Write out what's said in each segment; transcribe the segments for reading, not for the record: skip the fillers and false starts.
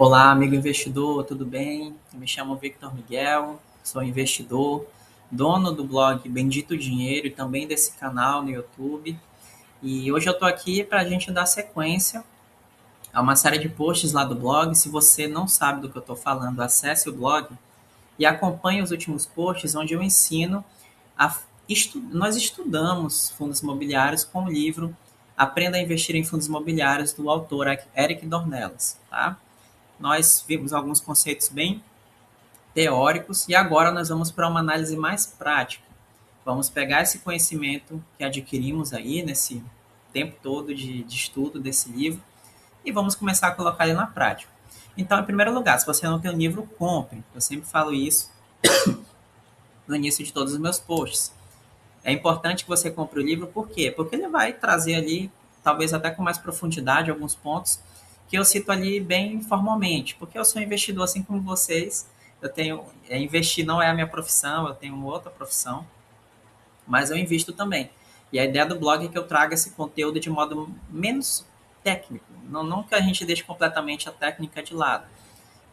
Olá, amigo investidor, tudo bem? Me chamo Victor Miguel, sou investidor, dono do blog Bendito Dinheiro e também desse canal no YouTube. E hoje eu estou aqui para a gente dar sequência a uma série de posts lá do blog. Se você não sabe do que eu estou falando, acesse o blog e acompanhe os últimos posts onde eu ensino a nós estudamos fundos imobiliários com o livro Aprenda a Investir em Fundos Imobiliários do autor Eric Dornelas, tá? Nós vimos alguns conceitos bem teóricos e agora nós vamos para uma análise mais prática. Vamos pegar esse conhecimento que adquirimos aí nesse tempo todo de estudo desse livro e vamos começar a colocar ele na prática. Então, em primeiro lugar, se você não tem o livro, compre. Eu sempre falo isso no início de todos os meus posts. É importante que você compre o livro, por quê? Porque ele vai trazer ali, talvez até com mais profundidade, alguns pontos que eu cito ali bem formalmente, porque eu sou investidor assim como vocês. Eu tenho, investir não é a minha profissão, eu tenho outra profissão, mas eu invisto também. E a ideia do blog é que eu traga esse conteúdo de modo menos técnico, não que a gente deixe completamente a técnica de lado,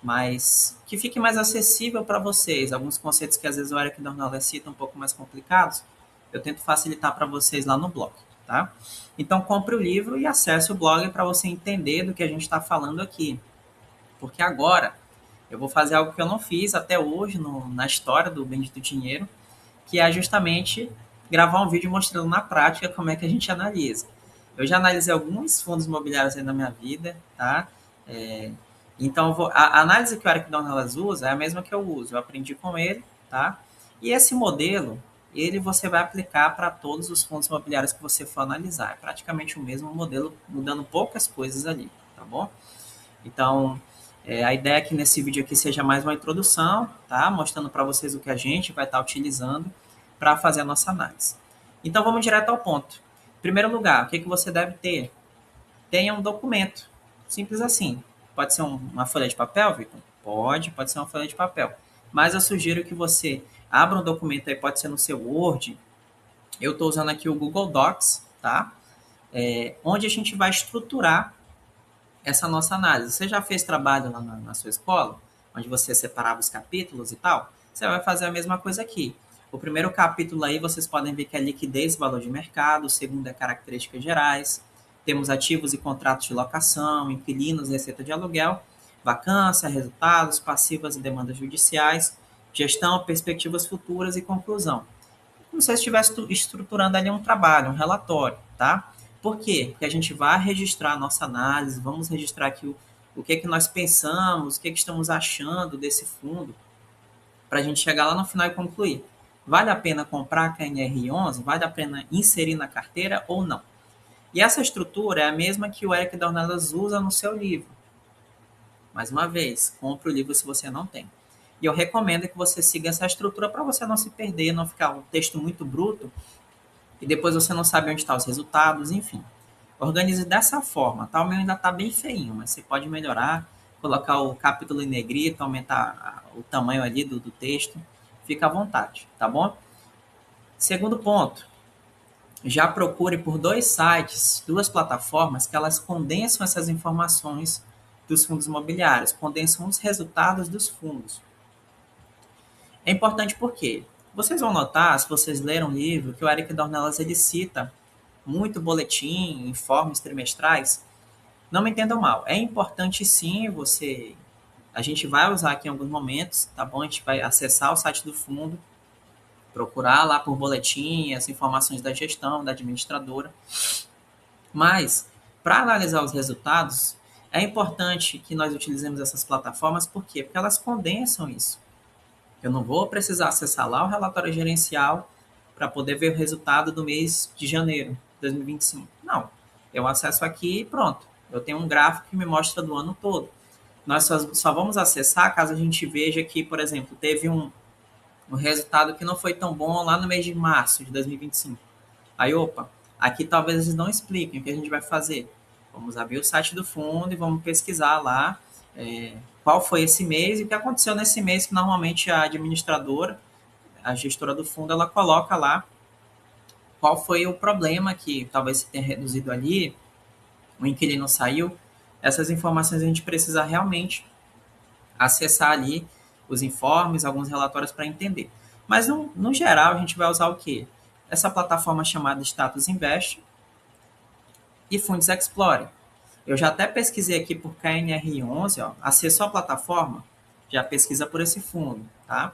mas que fique mais acessível para vocês. Alguns conceitos que às vezes o Eric Dornelles cita um pouco mais complicados, eu tento facilitar para vocês lá no blog, tá? Então compre o livro e acesse o blog para você entender do que a gente está falando aqui. Porque agora eu vou fazer algo que eu não fiz até hoje na história do Bendito Dinheiro, que é justamente gravar um vídeo mostrando na prática como é que a gente analisa. Eu já analisei alguns fundos imobiliários aí na minha vida, tá? É, então, a análise que o Eric Dornelas usa é a mesma que eu uso. Eu aprendi com ele, tá? E esse modelo, ele você vai aplicar para todos os fundos imobiliários que você for analisar. É praticamente o mesmo modelo, mudando poucas coisas ali, tá bom? Então, a ideia é que nesse vídeo aqui seja mais uma introdução, tá? Mostrando para vocês o que a gente vai estar utilizando para fazer a nossa análise. Então, vamos direto ao ponto. Em primeiro lugar, o que você deve ter? Tenha um documento. Simples assim. Pode ser uma folha de papel, Victor? Pode ser uma folha de papel. Mas eu sugiro que você abra um documento aí, pode ser no seu Word. Eu estou usando aqui o Google Docs, tá? Onde a gente vai estruturar essa nossa análise. Você já fez trabalho lá na sua escola, onde você separava os capítulos e tal? Você vai fazer a mesma coisa aqui. O primeiro capítulo aí vocês podem ver que é liquidez e valor de mercado, o segundo é características gerais, temos ativos e contratos de locação, inquilinos, receita de aluguel, vacância, resultados, passivas e demandas judiciais, gestão, perspectivas futuras e conclusão. Como se você estivesse estruturando ali um trabalho, um relatório, tá? Por quê? Porque a gente vai registrar a nossa análise, vamos registrar aqui o que é que nós pensamos, o que é que estamos achando desse fundo, para a gente chegar lá no final e concluir. Vale a pena comprar a KNR11? Vale a pena inserir na carteira ou não? E essa estrutura é a mesma que o Eric Dornelas usa no seu livro. Mais uma vez, compre o livro se você não tem. E eu recomendo que você siga essa estrutura para você não se perder, não ficar um texto muito bruto e depois você não sabe onde estão os resultados, enfim. Organize dessa forma, tá? O meu ainda está bem feinho, mas você pode melhorar, colocar o capítulo em negrito, aumentar o tamanho ali do texto, fica à vontade, tá bom? Segundo ponto, já procure por dois sites, duas plataformas que elas condensam essas informações dos fundos imobiliários, condensam os resultados dos fundos. É importante porque vocês vão notar, se vocês leram o livro, que o Eric Dornelas ele cita muito boletim, informes trimestrais. Não me entendam mal, é importante sim você. A gente vai usar aqui em alguns momentos, tá bom? A gente vai acessar o site do fundo, procurar lá por boletim, as informações da gestão, da administradora. Mas, para analisar os resultados, é importante que nós utilizemos essas plataformas, por quê? Porque elas condensam isso. Eu não vou precisar acessar lá o relatório gerencial para poder ver o resultado do mês de janeiro de 2025. Não. Eu acesso aqui e pronto. Eu tenho um gráfico que me mostra do ano todo. Nós só vamos acessar caso a gente veja que, por exemplo, teve um resultado que não foi tão bom lá no mês de março de 2025. Aí, opa, aqui talvez eles não expliquem o que a gente vai fazer. Vamos abrir o site do fundo e vamos pesquisar lá qual foi esse mês e o que aconteceu nesse mês, que normalmente a administradora, a gestora do fundo, ela coloca lá qual foi o problema que talvez se tenha reduzido ali, o inquilino saiu. Essas informações a gente precisa realmente acessar ali os informes, alguns relatórios para entender. Mas, no geral, a gente vai usar o quê? Essa plataforma chamada Status Invest e Fundos Explorer. Eu já até pesquisei aqui por KNR11, ó, acessou a plataforma, já pesquisa por esse fundo, tá?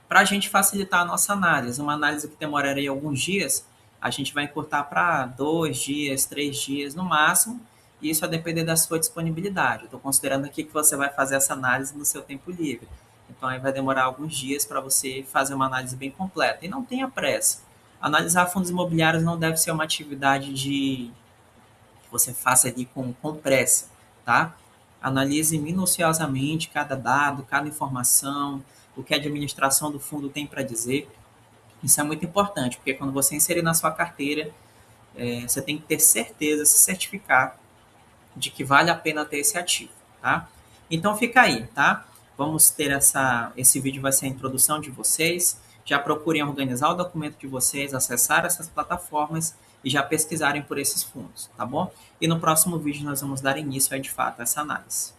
Para a gente facilitar a nossa análise, uma análise que demoraria alguns dias, a gente vai encurtar para 2 dias, 3 dias no máximo, e isso a depender da sua disponibilidade. Estou considerando aqui que você vai fazer essa análise no seu tempo livre. Então, aí vai demorar alguns dias para você fazer uma análise bem completa. E não tenha pressa. Analisar fundos imobiliários não deve ser uma atividade que você faça ali com pressa, tá? Analise minuciosamente cada dado, cada informação, o que a administração do fundo tem para dizer. Isso é muito importante, porque quando você inserir na sua carteira, você tem que ter certeza, se certificar de que vale a pena ter esse ativo, tá? Então fica aí, tá? Vamos ter esse vídeo vai ser a introdução de vocês. Já procurem organizar o documento de vocês, acessar essas plataformas e já pesquisarem por esses fundos, tá bom? E no próximo vídeo nós vamos dar início a, de fato, a essa análise.